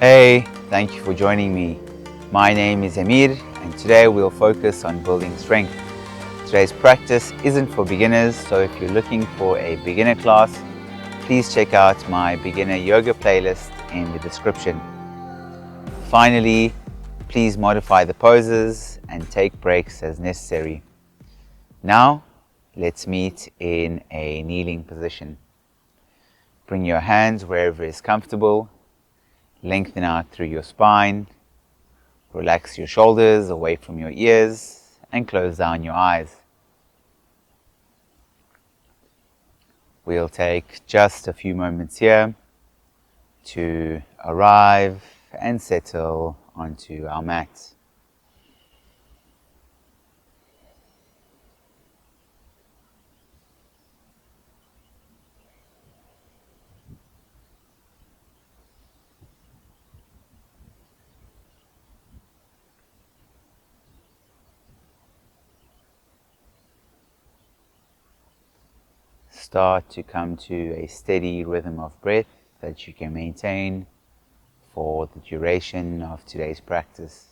Hey, thank you for joining me. My name is Emir, and today we'll focus on building strength. Today's practice isn't for beginners, so if you're looking for a beginner class, please check out my beginner yoga playlist in the description. Finally, please modify the poses and take breaks as necessary. Now, let's meet in a kneeling position. Bring your hands wherever is comfortable. Lengthen out through your spine. Relax your shoulders away from your ears and close down your eyes. We'll take just a few moments here to arrive and settle onto our mat. Start to come to a steady rhythm of breath that you can maintain for the duration of today's practice.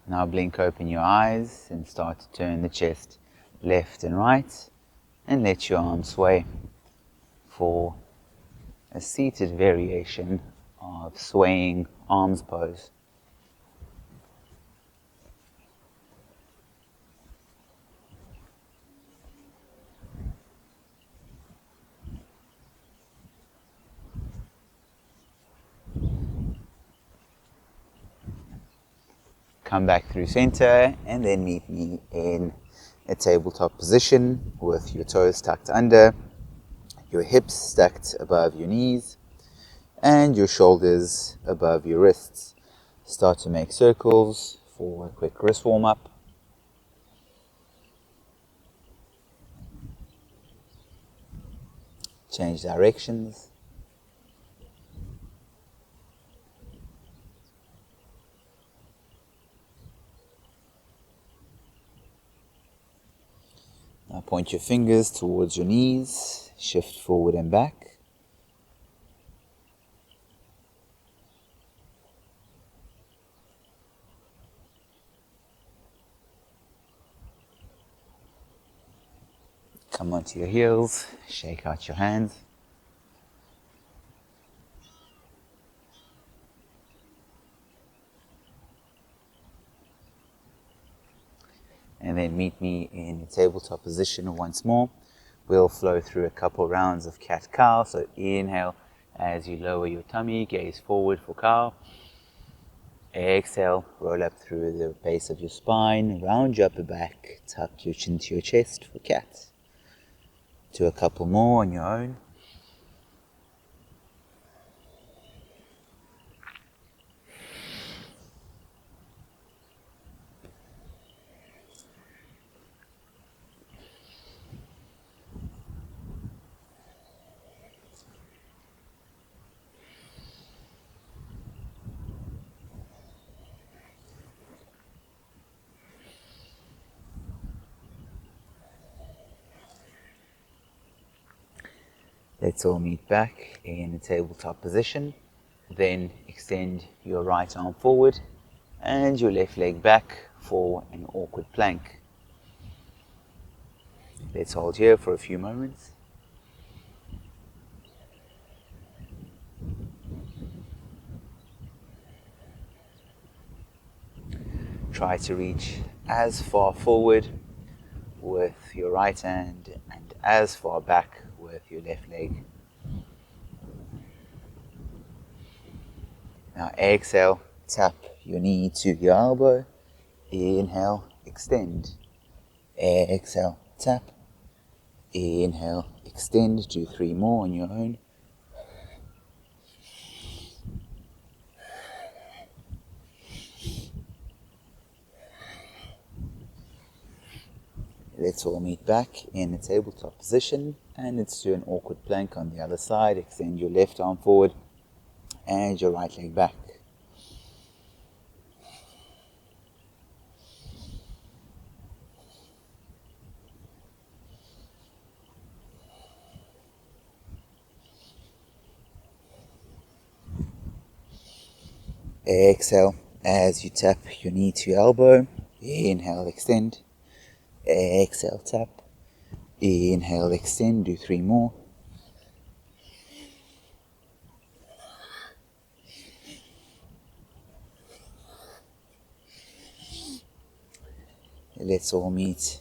Now blink open your eyes and start to turn the chest left and right and let your arms sway for a seated variation of swaying arms pose. Come back through center and then meet me in a tabletop position with your toes tucked under, your hips stacked above your knees, and your shoulders above your wrists. Start to make circles for a quick wrist warm-up. Change directions. Now point your fingers towards your knees, shift forward and back. Come onto your heels, shake out your hands. And then meet me in a tabletop position once more. We'll flow through a couple rounds of cat-cow. So inhale as you lower your tummy, gaze forward for cow. Exhale, roll up through the base of your spine, round your upper back, tuck your chin to your chest for cat. Do a couple more on your own. Let's all meet back in a tabletop position. Then extend your right arm forward and your left leg back for an awkward plank. Let's hold here for a few moments. Try to reach as far forward with your right hand and as far back with your left leg. Now exhale, tap your knee to your elbow. Inhale, extend. Exhale, tap. Inhale, extend. Do 3 more on your own. Let's all meet back in a tabletop position, and let's do an awkward plank on the other side. Extend your left arm forward and your right leg back. Exhale as you tap your knee to your elbow. Inhale, extend. Exhale, tap. Inhale, extend. Do 3 more. Let's all meet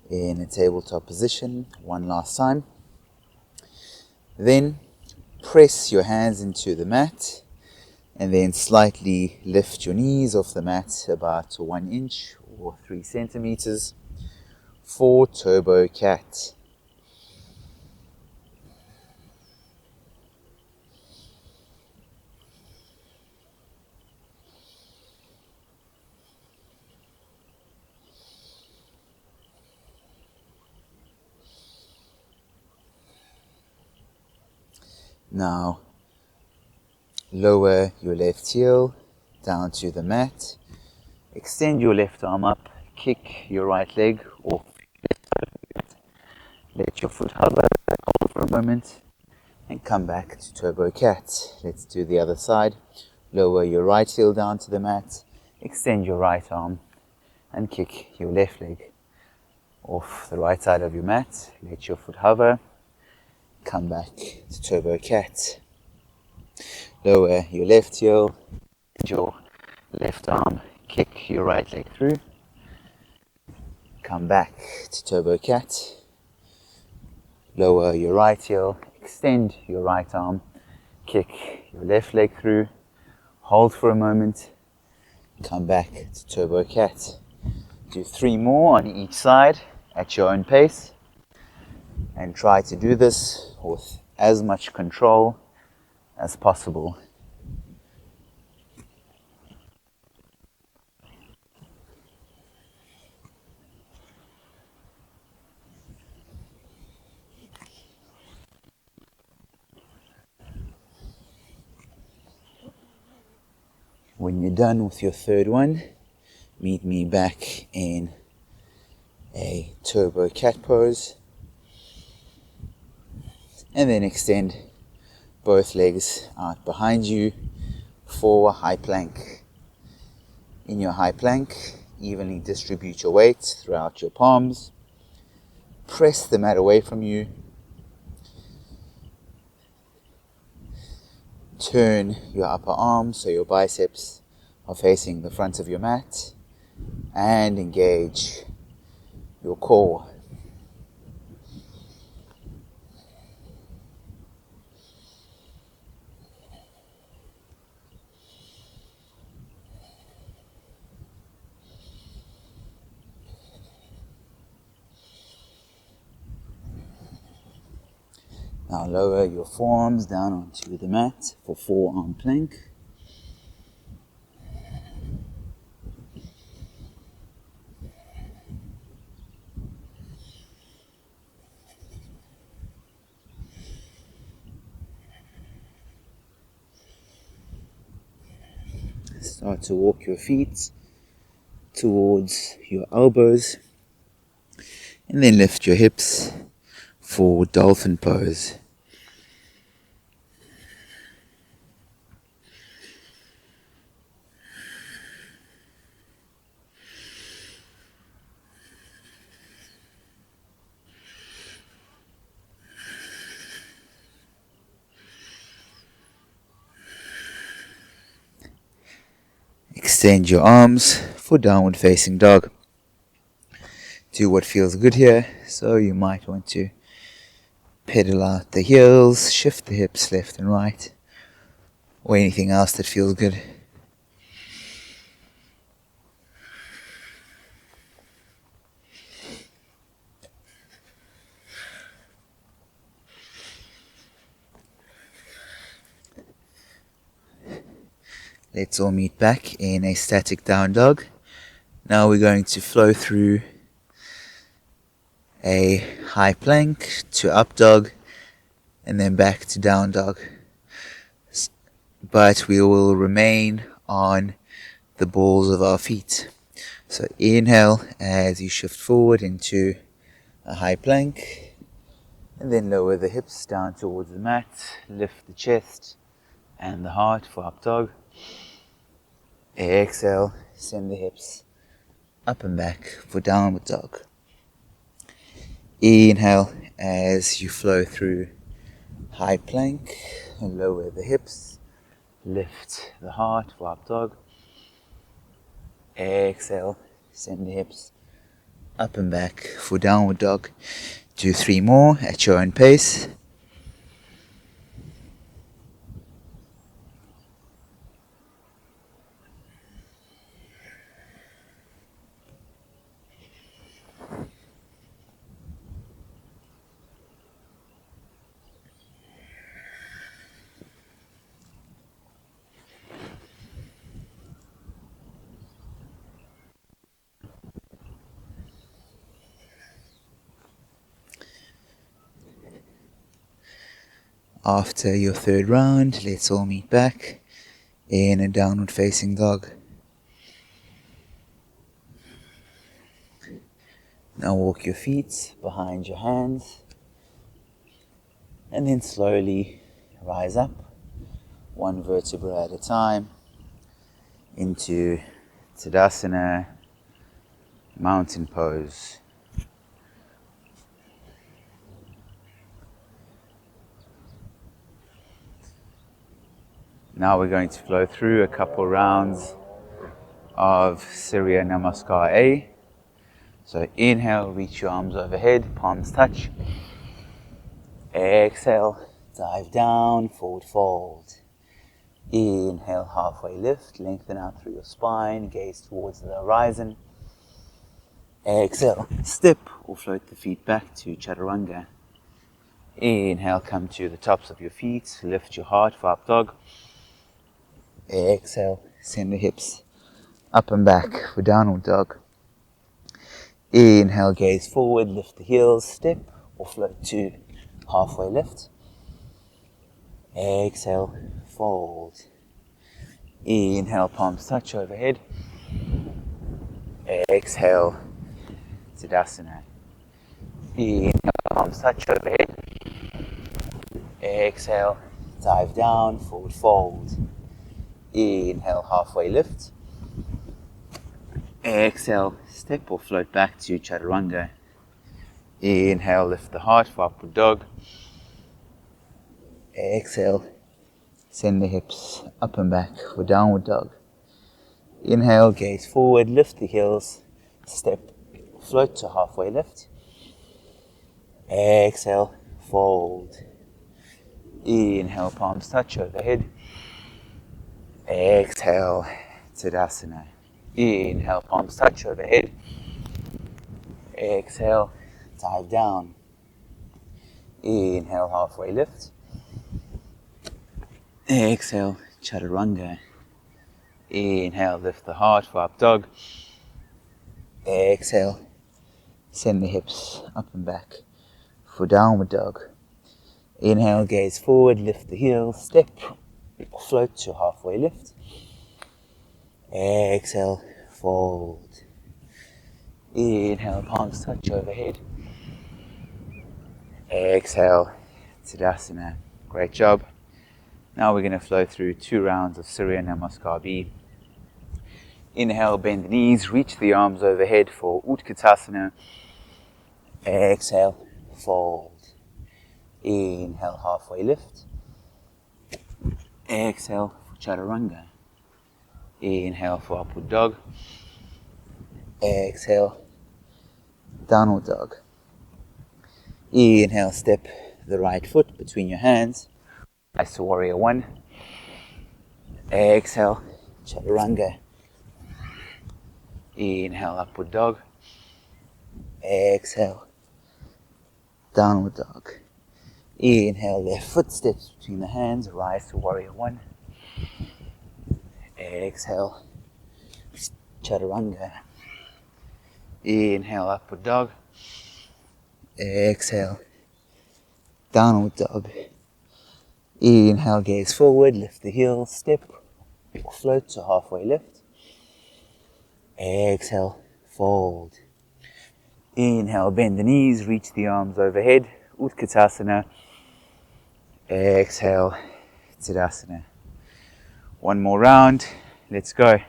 in a tabletop position one last time. Then press your hands into the mat and then slightly lift your knees off the mat about 1 inch or 3 centimeters for Turbo Cat. Now lower your left heel down to the mat. Extend your left arm up, kick your right leg off. Let your foot hover, hold for a moment, and come back to Turbo Cat. Let's do the other side. Lower your right heel down to the mat, extend your right arm, and kick your left leg off the right side of your mat. Let your foot hover, come back to Turbo Cat. Lower your left heel, your left arm, kick your right leg through, come back to Turbo Cat. Lower your right heel, extend your right arm, kick your left leg through, hold for a moment, come back to Turbo Cat. Do 3 more on each side at your own pace, and try to do this with as much control as possible. When you're done with your third one, meet me back in a Turbo Cat pose, and then extend both legs out behind you for a high plank. In your high plank, evenly distribute your weight throughout your palms. Press the mat away from you. Turn your upper arm so your biceps are facing the front of your mat, and engage your core. Now lower your forearms down onto the mat for forearm plank. Start to walk your feet towards your elbows, and then lift your hips for dolphin pose. Extend your arms for downward facing dog. Do what feels good here, so you might want to pedal out the heels, shift the hips left and right, or anything else that feels good. Let's all meet back in a static down dog. Now we're going to flow through a high plank to up dog, and then back to down dog. But we will remain on the balls of our feet. So inhale as you shift forward into a high plank, and then lower the hips down towards the mat, lift the chest and the heart for up dog. Exhale, send the hips up and back for downward dog. Inhale as you flow through high plank, and lower the hips, lift the heart for up dog. Exhale, send the hips up and back for downward dog. Do 3 more at your own pace. After your 3rd round, let's all meet back in a downward facing dog. Now walk your feet behind your hands, and then slowly rise up, 1 vertebra at a time, into Tadasana, mountain pose. Now we're going to flow through a couple rounds of Surya Namaskar A. So inhale, reach your arms overhead, palms touch. Exhale, dive down, forward fold. Inhale, halfway lift, lengthen out through your spine, gaze towards the horizon. Exhale, step or float the feet back to Chaturanga. Inhale, come to the tops of your feet, lift your heart for up dog. Exhale, send the hips up and back for downward dog. Inhale, gaze forward, lift the heels, step or float to halfway lift. Exhale, fold. Inhale, palms touch overhead. Exhale, Tadasana. Inhale, palms touch overhead. Exhale, dive down, forward fold. Inhale, halfway lift. Exhale, step or float back to Chaturanga. Inhale, lift the heart for upward dog. Exhale, send the hips up and back for downward dog. Inhale, gaze forward, lift the heels, step, float to halfway lift. Exhale, fold. Inhale, palms touch overhead. Exhale, Tadasana. Inhale, palms touch overhead. Exhale, dive down. Inhale, halfway lift. Exhale, Chaturanga. Inhale, lift the heart for up dog. Exhale, send the hips up and back for downward dog. Inhale, gaze forward, lift the heels, step, float to halfway lift. Exhale, fold. Inhale, palms touch overhead. Exhale, Tadasana. Great job. Now we're going to flow through 2 rounds of Surya Namaskar B. Inhale, bend the knees, reach the arms overhead for Utkatasana. Exhale, fold. Inhale, halfway lift. Exhale for Chaturanga. Inhale for upward dog. Exhale, downward dog. Inhale, step the right foot between your hands. Rise to warrior 1. Exhale, Chaturanga. Inhale, upward dog. Exhale, downward dog. Inhale, left foot steps between the hands. Rise to warrior 1. Exhale, Chaturanga. Inhale, upward dog. Exhale, downward dog. Inhale, gaze forward, lift the heels, step or float to halfway lift. Exhale, fold. Inhale, bend the knees, reach the arms overhead, Utkatasana. Exhale, Tadasana. One more round, let's go.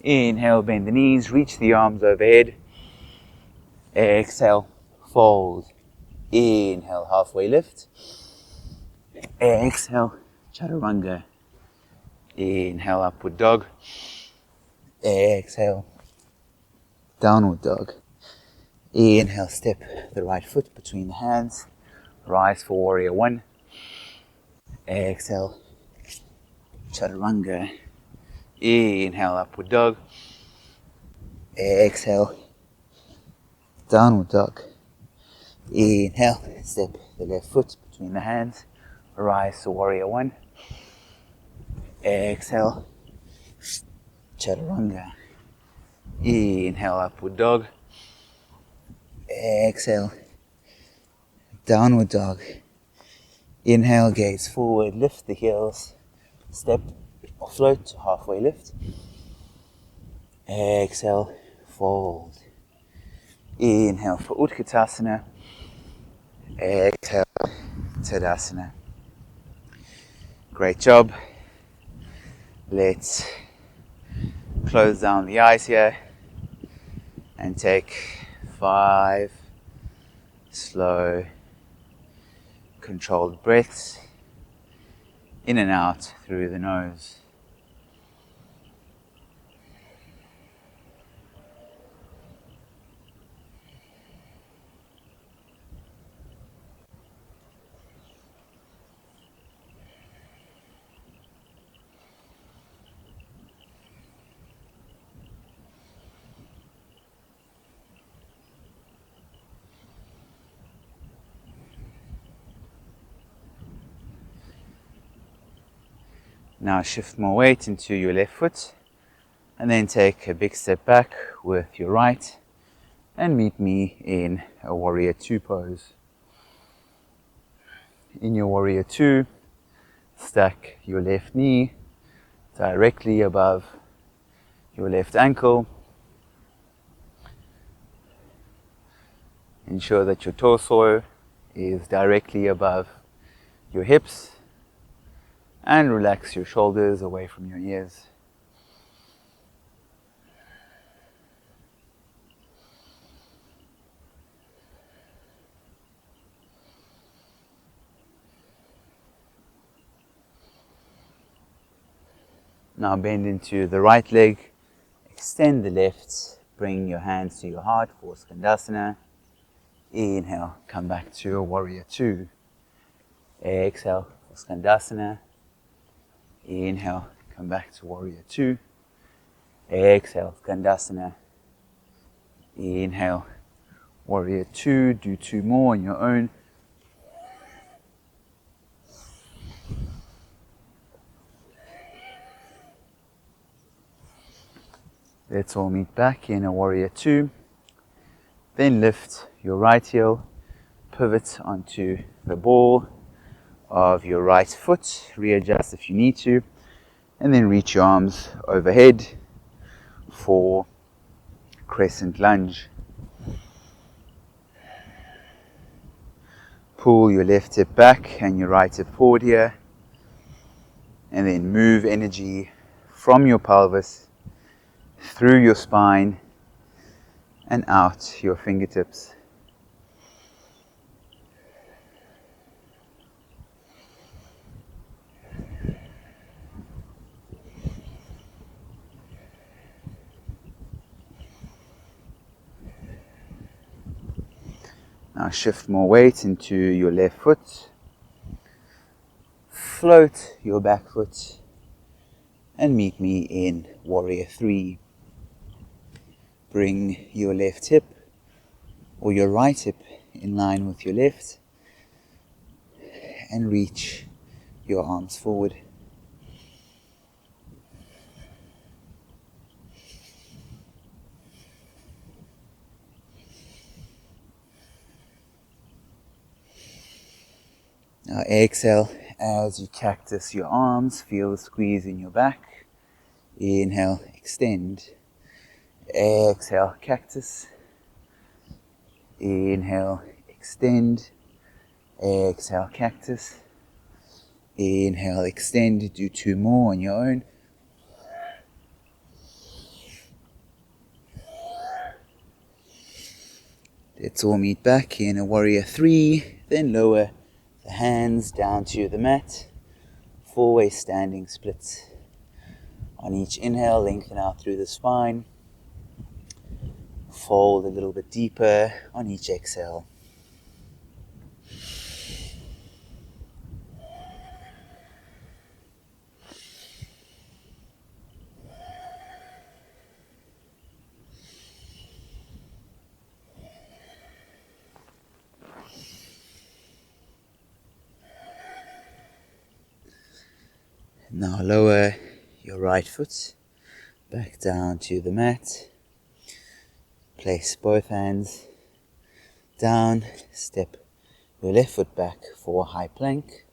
Inhale, bend the knees, reach the arms overhead. Exhale, fold. Inhale, halfway lift. Exhale, Chaturanga. Inhale, upward dog. Exhale, downward dog. Inhale, step the right foot between the hands. Rise for warrior one. Exhale, Chaturanga. Inhale, upward dog. Exhale, downward dog. Inhale, step the left foot between the hands. Rise to warrior one. Exhale, Chaturanga. Inhale, upward dog. Exhale, downward dog. Inhale, gaze forward, lift the heels. Step or float to halfway lift. Exhale, fold. Inhale for Utkatasana. Exhale, Tadasana. Great job. Let's close down the eyes here and take 5 slow, controlled breaths in and out through the nose. Now shift more weight into your left foot and then take a big step back with your right and meet me in a warrior two pose. In your warrior two, stack your left knee directly above your left ankle. Ensure that your torso is directly above your hips and relax your shoulders away from your ears. Now bend into the right leg, extend the left, bring your hands to your heart for Skandasana. Inhale, come back to a warrior two. Exhale for Skandasana. Inhale, come back to warrior two. Exhale, Skandasana. Inhale, warrior two. Do 2 more on your own. Let's all meet back in a warrior two. Then lift your right heel, pivot onto the ball of your right foot, readjust if you need to, and then reach your arms overhead for crescent lunge. Pull your left hip back and your right hip forward here, and then move energy from your pelvis through your spine and out your fingertips. Now shift more weight into your left foot. Float your back foot and meet me in warrior three. Bring your left hip or your right hip in line with your left and reach your arms forward. Now exhale as you cactus your arms, feel the squeeze in your back. Inhale, extend. Exhale, cactus. Inhale, extend. Exhale, cactus. Inhale, extend. Do 2 more on your own. Let's all meet back in a warrior 3. Then lower the hands down to the mat. 4-way standing splits. On each inhale, lengthen out through the spine. Fold a little bit deeper on each exhale. Now lower your right foot back down to the mat. Place both hands down. Step your left foot back for a high plank.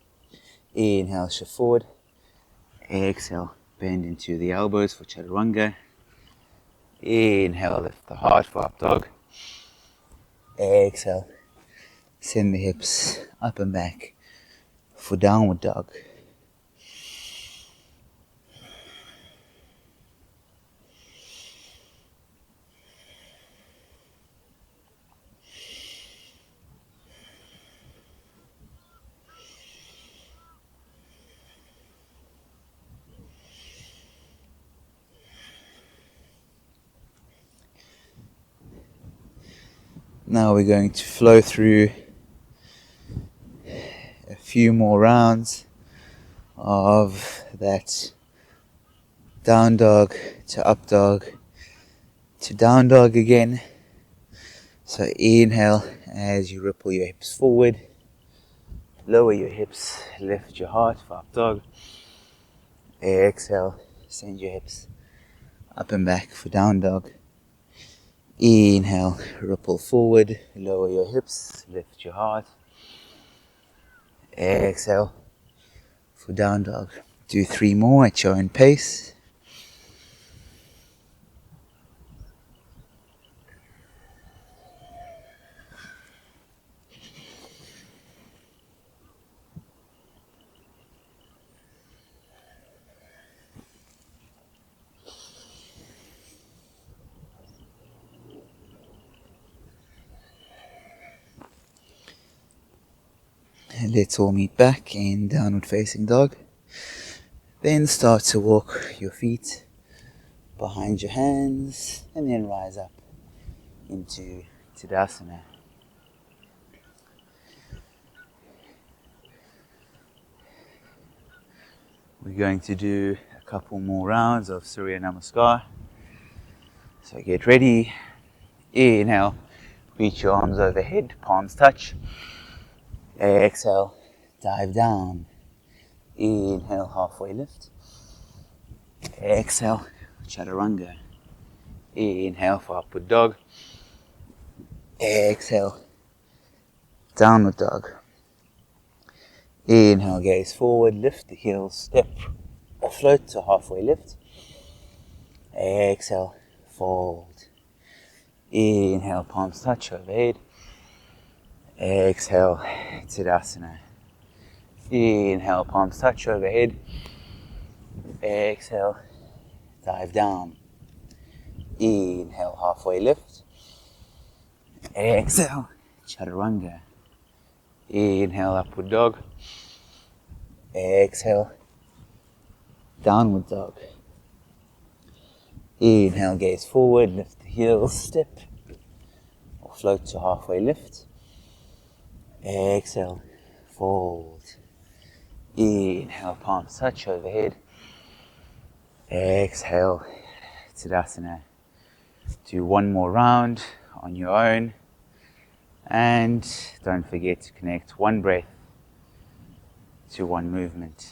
Inhale, shift forward. Exhale, bend into the elbows for chaturanga. Inhale, lift the heart for up dog. Exhale, send the hips up and back for downward dog. Now we're going to flow through a few more rounds of that down dog to up dog to down dog again. So inhale as you ripple your hips forward, lower your hips, lift your heart for up dog. Exhale, send your hips up and back for down dog. Inhale, ripple forward, lower your hips, lift your heart. Exhale for down dog. Do 3 more at your own pace. And let's all meet back in downward facing dog. Then start to walk your feet behind your hands and then rise up into Tadasana. We're going to do a couple more rounds of Surya Namaskar. So get ready. Inhale, reach your arms overhead, palms touch. Exhale, dive down. Inhale, halfway lift. Exhale, chaturanga. Inhale for upward dog. Exhale, downward dog. Inhale, gaze forward, lift the heels, step or float to halfway lift. Exhale, fold. Inhale, palms touch overhead. Exhale, Tadasana. Inhale, palms touch overhead. Exhale, dive down. Inhale, halfway lift. Exhale, chaturanga. Inhale, upward dog. Exhale, downward dog. Inhale, gaze forward, lift the heels, step or float to halfway lift. Exhale, fold. Inhale, palms touch overhead. Exhale, Tadasana. Do 1 more round on your own. And don't forget to connect 1 breath to 1 movement.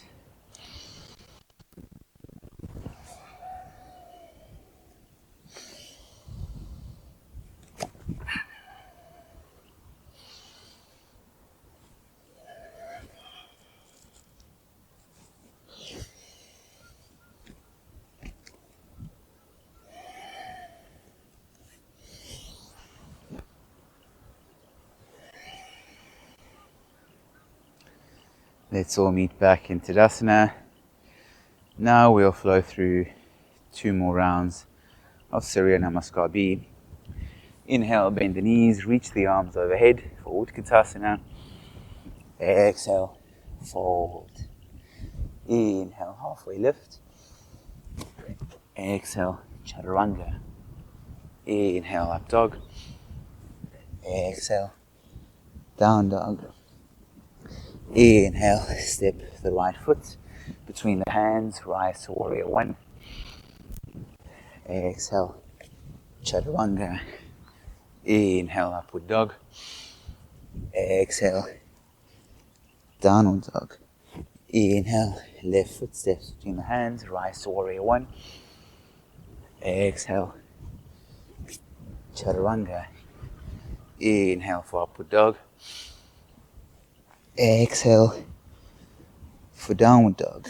Let's all meet back in Tadasana. Now we'll flow through 2 more rounds of Surya Namaskar B. Inhale, bend the knees, reach the arms overhead for Utkatasana. Exhale, fold. Inhale, halfway lift. Exhale, Chaturanga. Inhale, up dog. Exhale, down dog. Inhale, step the right foot between the hands, rise to warrior one. Exhale, Chaturanga. Inhale, upward dog. Exhale, downward dog. Inhale, left foot steps between the hands, rise to warrior one. Exhale, Chaturanga. Inhale for upward dog. Exhale for downward dog.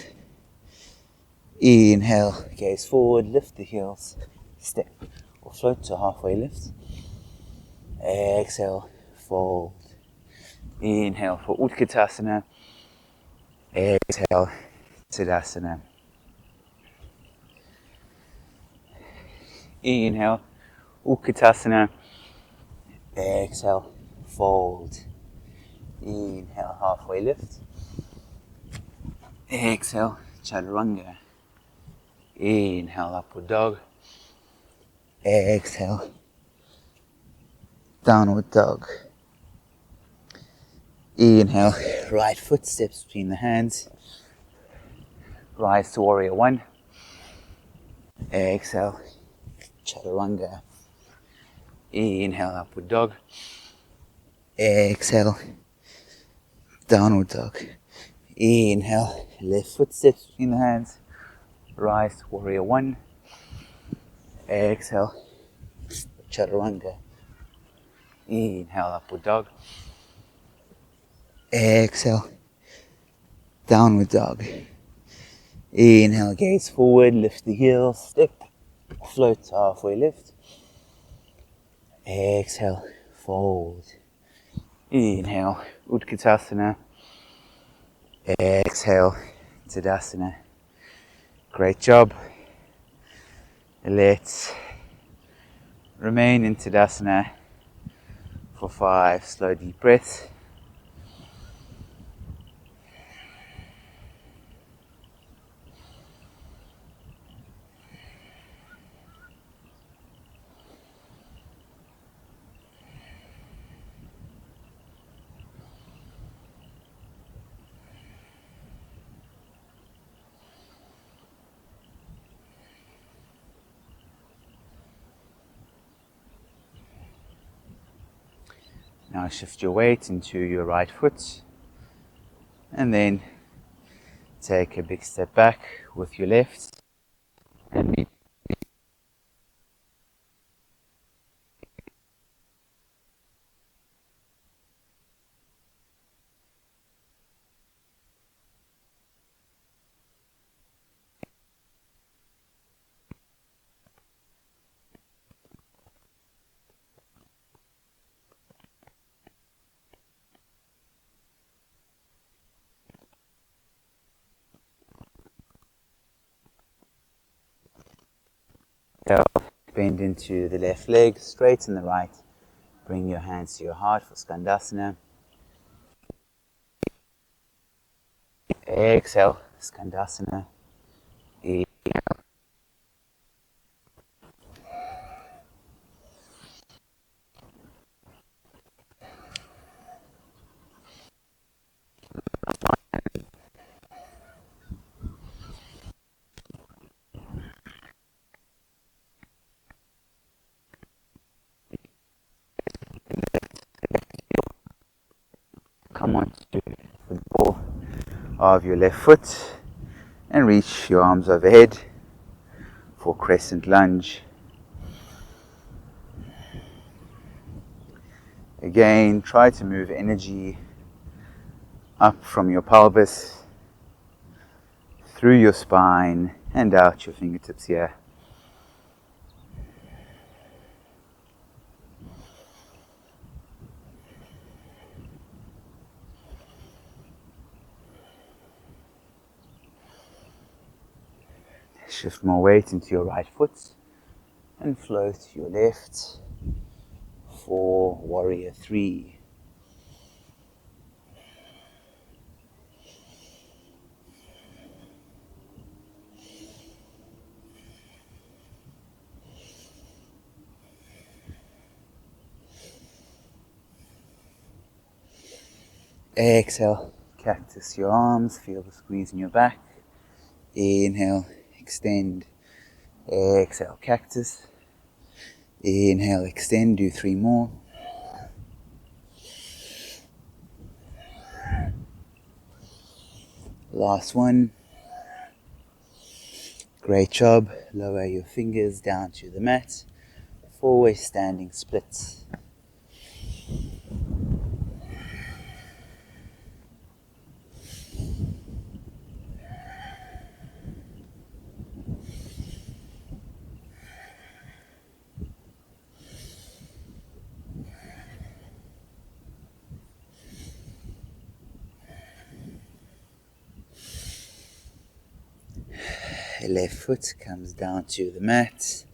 Inhale, gaze forward, lift the heels, step or float to halfway lift. Exhale, fold. Inhale for Utkatasana. Exhale, Tadasana. Inhale, Utkatasana. Exhale, fold. Inhale, halfway lift. Exhale, Chaturanga. Inhale, upward dog. Exhale, downward dog. Inhale, right foot steps between the hands. Rise to warrior one. Exhale, Chaturanga. Inhale, upward dog. Exhale, downward dog. Inhale, left foot steps between the hands. Rise to warrior one. Exhale, Chaturanga. Inhale, upward dog. Exhale, downward dog. Inhale, gaze forward, lift the heels, step, float to halfway lift. Exhale, fold. Inhale, Utkatasana. Exhale, Tadasana. Great job. Let's remain in Tadasana for 5 slow deep breaths. Now shift your weight into your right foot and then take a big step back with your left and meet. Bend into the left leg, straighten the right. Bring your hands to your heart for Skandasana. Exhale, Skandasana. Come on to the ball of your left foot and reach your arms overhead for crescent lunge. Again, try to move energy up from your pelvis, through your spine and out your fingertips here. shift more weight into your right foot and flow to your left for warrior 3. Exhale, cactus your arms, feel the squeeze in your back. Inhale, extend. Exhale, cactus. Inhale, extend, do 3 more. Last one. Great job. Lower your fingers down to the mat. Forward standing splits. Left foot comes down to the mat.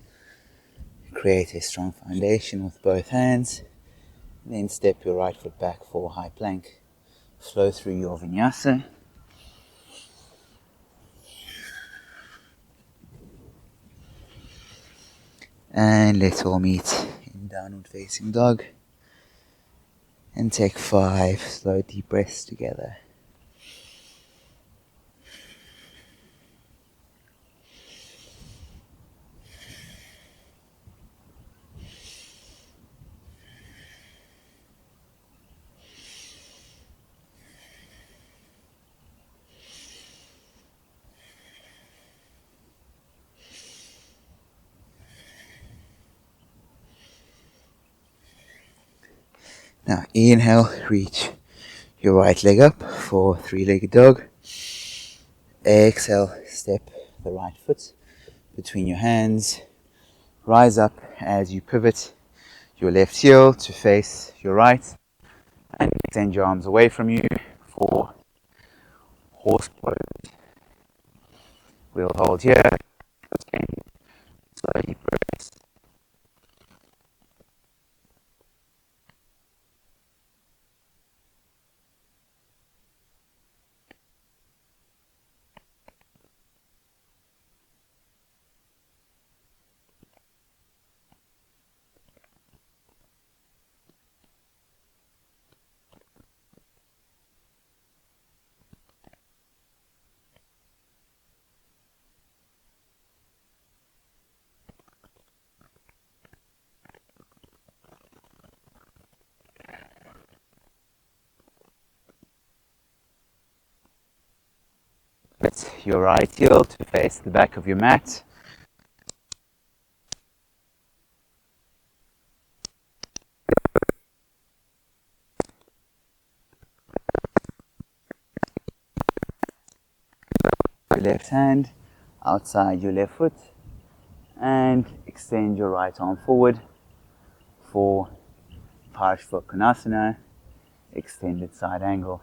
Create a strong foundation with both hands. Then step your right foot back for high plank. Flow through your vinyasa. And let's all meet in downward facing dog. And take 5 slow deep breaths together. Now inhale, reach your right leg up for 3-legged dog. Exhale, step the right foot between your hands. Rise up as you pivot your left heel to face your right. And extend your arms away from you for horse pose. We'll hold here. Slow deep breaths. Lift your right heel to face the back of your mat. Your left hand outside your left foot and extend your right arm forward for Parshvakonasana, extended side angle.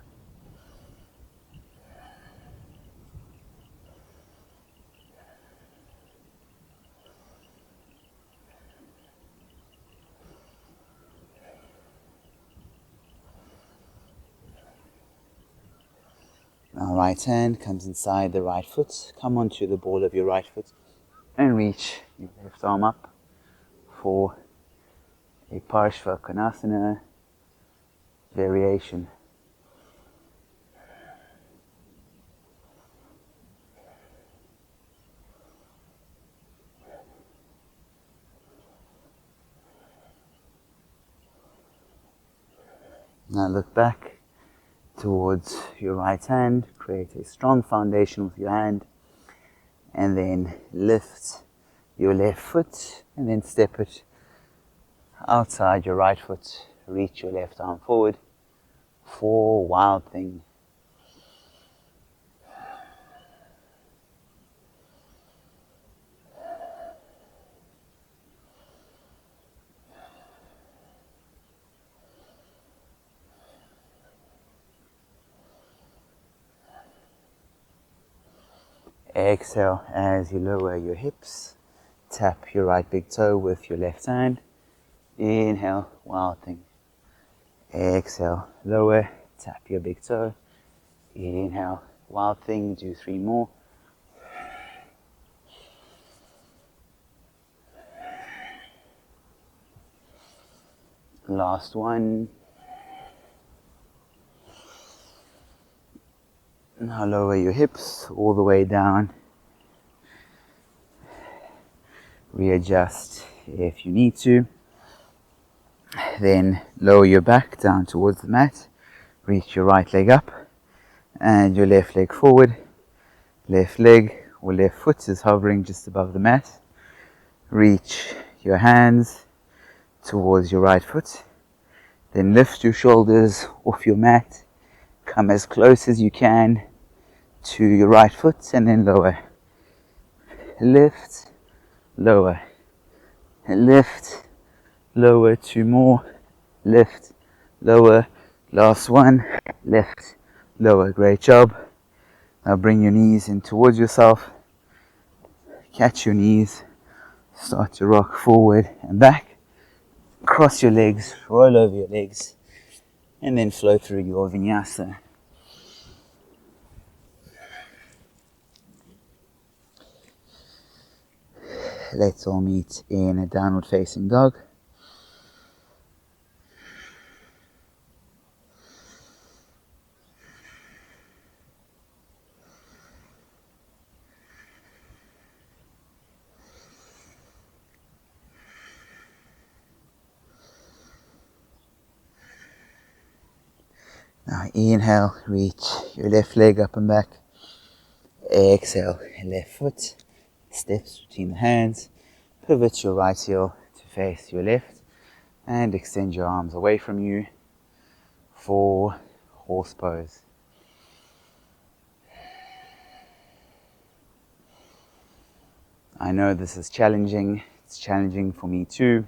Now right hand comes inside the right foot. Come onto the ball of your right foot and reach your left arm up for a Parshvakonasana variation. Now look back towards your right hand, create a strong foundation with your hand, and then lift your left foot and then step it outside your right foot. Reach your left arm forward for wild thing. Exhale as you lower your hips. Tap your right big toe with your left hand. Inhale, wild thing. Exhale, lower, tap your big toe. Inhale, wild thing, do 3 more. Last one. Now lower your hips all the way down. Readjust if you need to. Then lower your back down towards the mat. Reach your right leg up and your left leg forward. Left leg or left foot is hovering just above the mat. Reach your hands towards your right foot. Then lift your shoulders off your mat. Come as close as you can to your right foot and then lower. Lift, lower. Lift, lower. 2 more. Lift, lower. Last one. Lift, lower. Great job. Now bring your knees in towards yourself. Catch your knees. Start to rock forward and back. Cross your legs, roll over your legs, and then flow through your vinyasa. Let's all meet in a downward facing dog. Now inhale, reach your left leg up and back. Exhale, left foot, steps between the hands. Pivot your right heel to face your left and extend your arms away from you for horse pose. I know this is challenging, it's challenging for me too,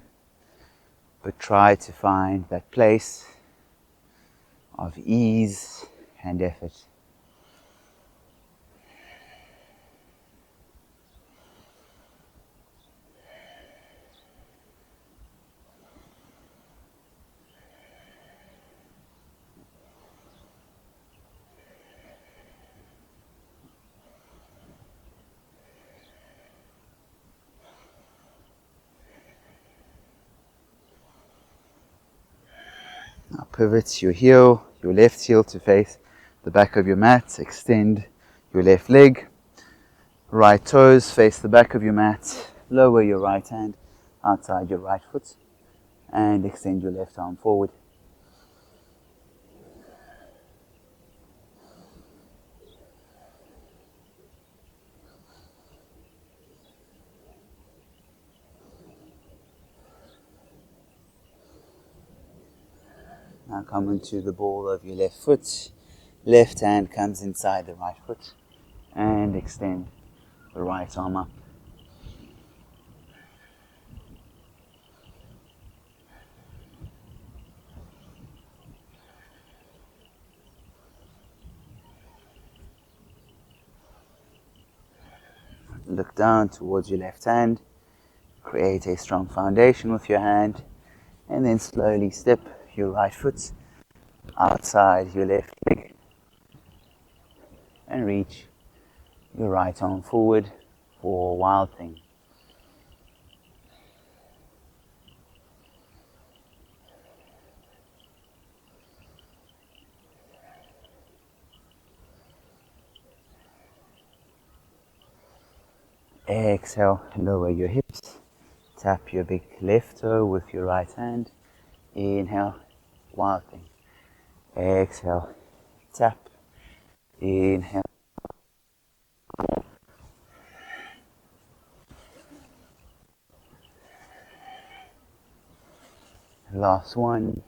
but try to find that place of ease and effort. Now pivot your heel, your left heel to face the back of your mat. Extend your left leg. Right toes face the back of your mat. Lower your right hand outside your right foot and extend your left arm forward. Now come into the ball of your left foot. Left hand comes inside the right foot and extend the right arm up. Look down towards your left hand. Create a strong foundation with your hand and then slowly step your right foot outside your left leg and reach your right arm forward for wild thing. Exhale, lower your hips. Tap your big left toe with your right hand. Inhale, wild thing. Exhale, tap. Inhale. Last one.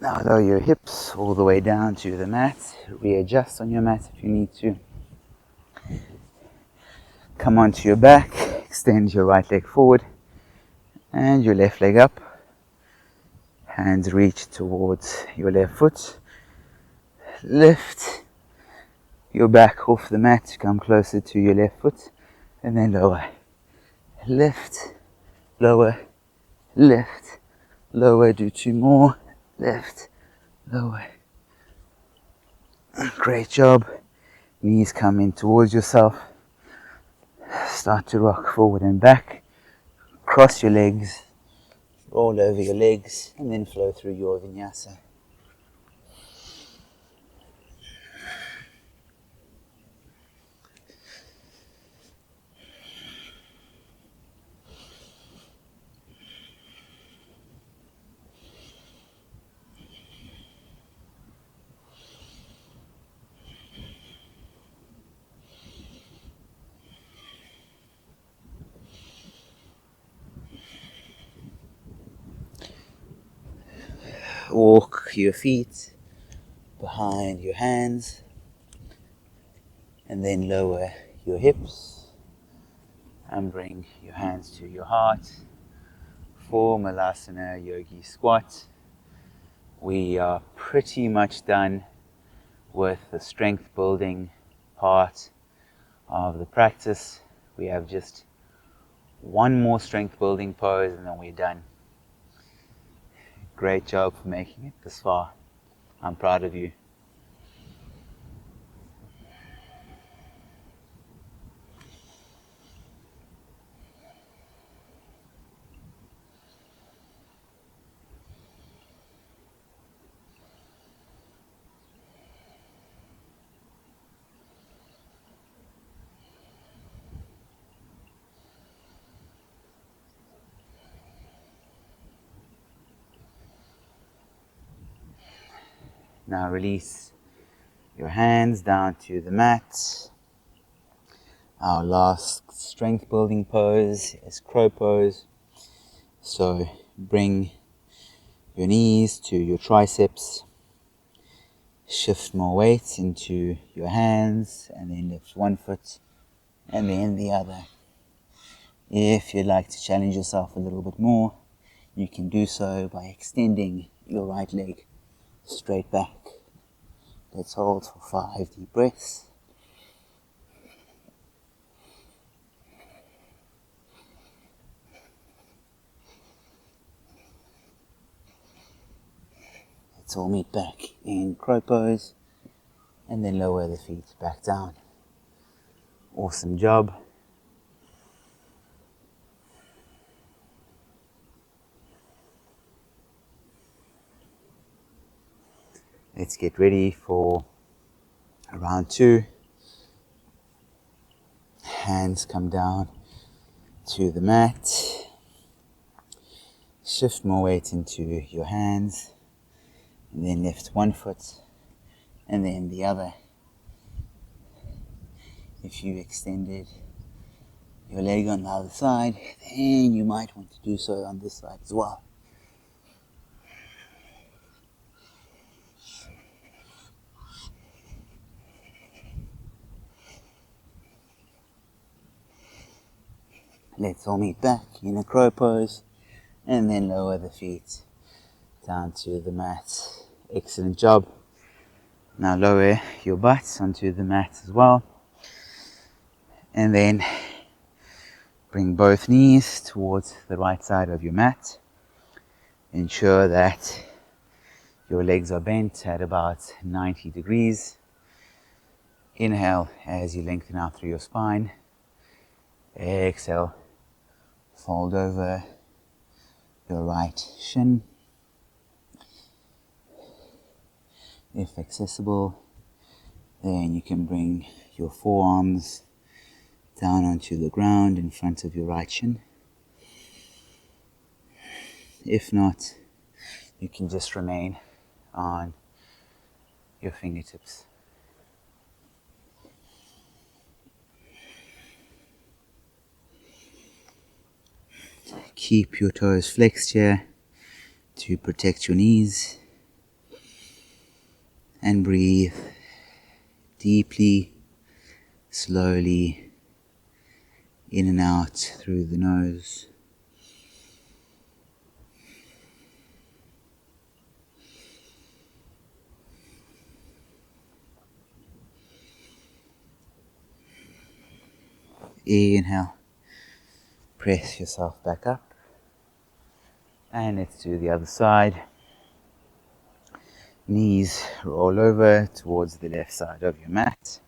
Now lower your hips all the way down to the mat. Readjust on your mat if you need to. Come onto your back. Extend your right leg forward and your left leg up. Hands reach towards your left foot. Lift your back off the mat, come closer to your left foot, and then lower. Lift, lower, lift, lower. Do 2 more. Lift, lower. Great job. Knees come in towards yourself. Start to rock forward and back. Cross your legs, roll over your legs, and then flow through your vinyasa. Walk your feet behind your hands, and then lower your hips and bring your hands to your heart. Form a Asana yogi squat. We are pretty much done with the strength building part of the practice. We have just one more strength building pose and then we're done. Great job for making it this far. I'm proud of you. Now release your hands down to the mat. Our last strength building pose is crow pose. So bring your knees to your triceps. Shift more weight into your hands and then lift one foot and then the other. If you'd like to challenge yourself a little bit more, you can do so by extending your right leg straight back. Let's hold for 5 deep breaths. Let's all meet back in crow pose and then lower the feet back down. Awesome job. Let's get ready for round 2. Hands come down to the mat. Shift more weight into your hands. And then lift one foot and then the other. If you extended your leg on the other side, then you might want to do so on this side as well. Let's all meet back in a crow pose and then lower the feet down to the mat. Excellent job. Now lower your butt onto the mat as well. And then bring both knees towards the right side of your mat. Ensure that your legs are bent at about 90 degrees. Inhale as you lengthen out through your spine. Exhale, fold over your right shin. If accessible, then you can bring your forearms down onto the ground in front of your right shin. If not, you can just remain on your fingertips. Keep your toes flexed here to protect your knees. And breathe deeply, slowly, in and out through the nose. Inhale, press yourself back up. And let's do the other side. Knees roll over towards the left side of your mat.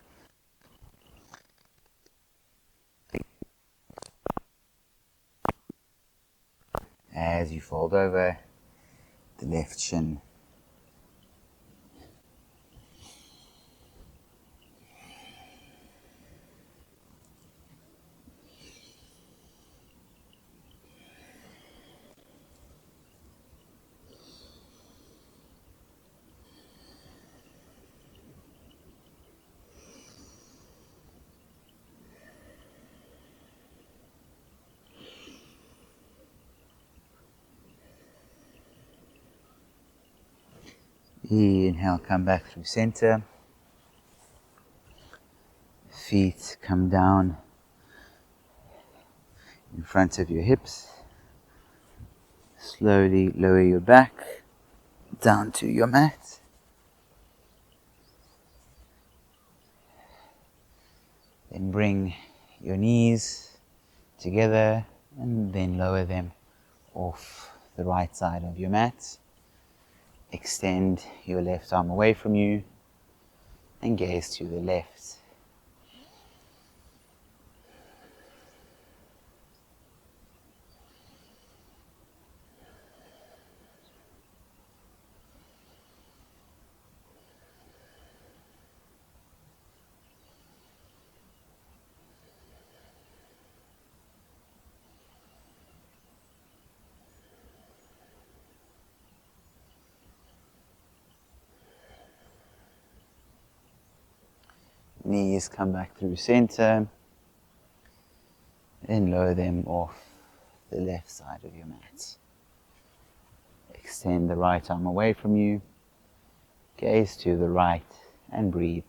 As you fold over, the left shin. Inhale, come back through center. Feet come down in front of your hips. Slowly lower your back down to your mat. Then bring your knees together and then lower them off the right side of your mat. Extend your left arm away from you and gaze to the left. Knees come back through center and lower them off the left side of your mat. Extend the right arm away from you, gaze to the right and breathe.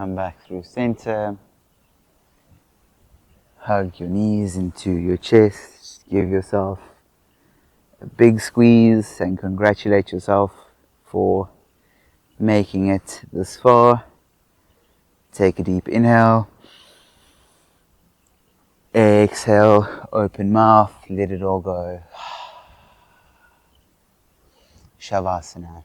Come back through center. Hug your knees into your chest. Give yourself a big squeeze and congratulate yourself for making it this far. Take a deep inhale. Exhale, open mouth, let it all go. Savasana.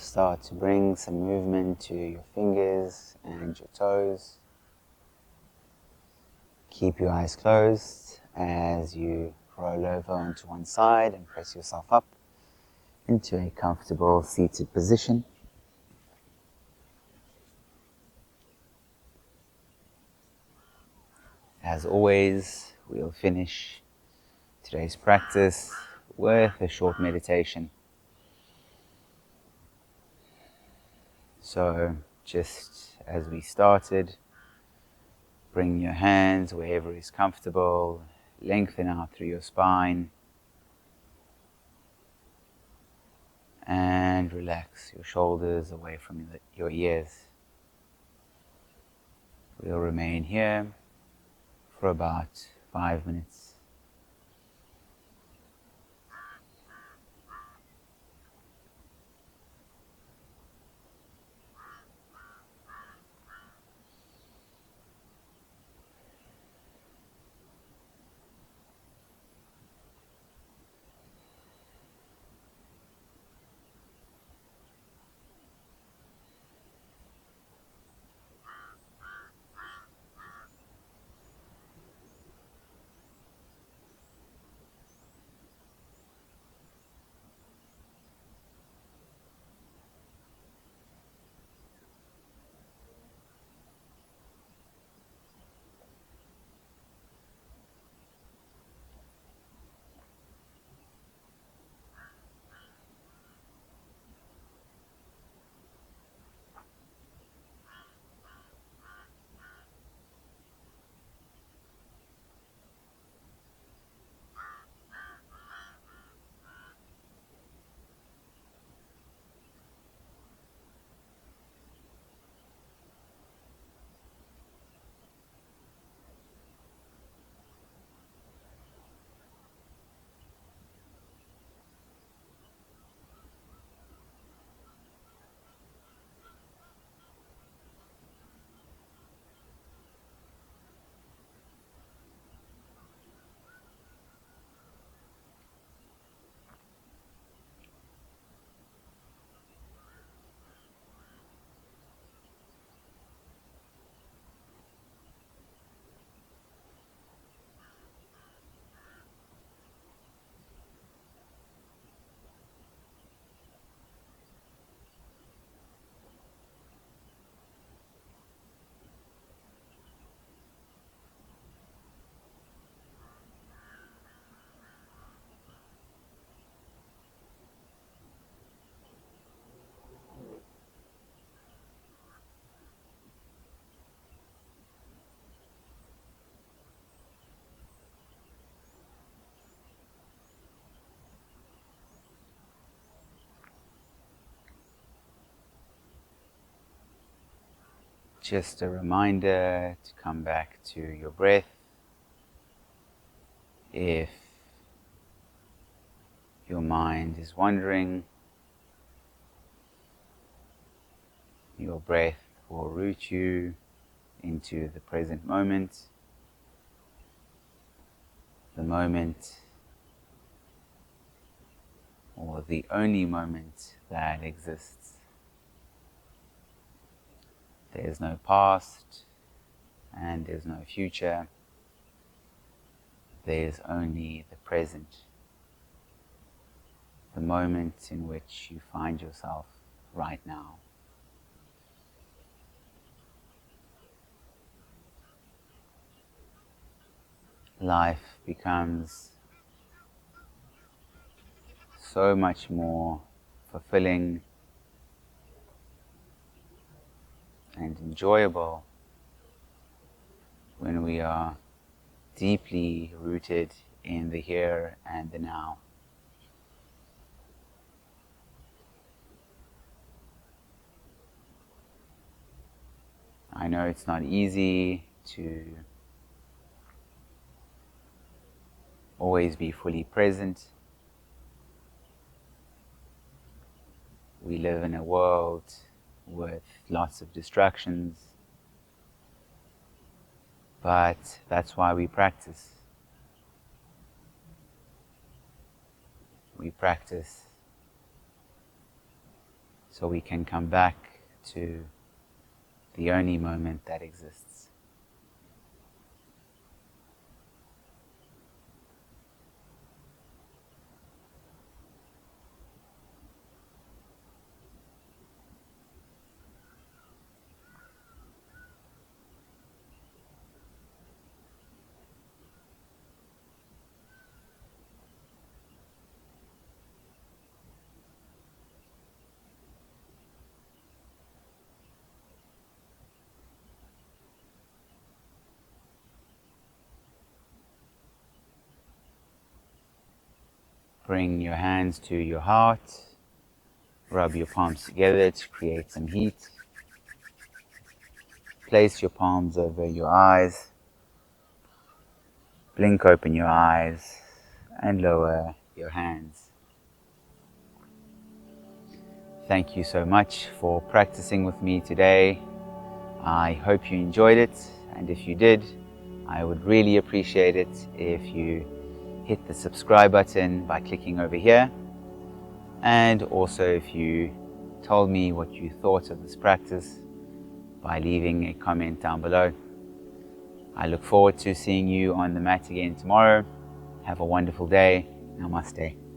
Start to bring some movement to your fingers and your toes. Keep your eyes closed as you roll over onto one side and press yourself up into a comfortable seated position. As always, we'll finish today's practice with a short meditation. So, just as we started, bring your hands wherever is comfortable, lengthen out through your spine, and relax your shoulders away from your ears. We'll remain here for about 5 minutes. Just a reminder to come back to your breath. If your mind is wandering, your breath will root you into the present moment, the moment or the only moment that exists. There's no past and there's no future. There's only the present, the moment in which you find yourself right now. Life becomes so much more fulfilling and enjoyable when we are deeply rooted in the here and the now. I know it's not easy to always be fully present. We live in a world with lots of distractions, but that's why we practice. We practice so we can come back to the only moment that exists. Bring your hands to your heart. Rub your palms together to create some heat. Place your palms over your eyes. Blink open your eyes and lower your hands. Thank you so much for practicing with me today. I hope you enjoyed it, and if you did, I would really appreciate it if you hit the subscribe button by clicking over here, and also if you told me what you thought of this practice by leaving a comment down below. I look forward to seeing you on the mat again tomorrow. Have a wonderful day. Namaste.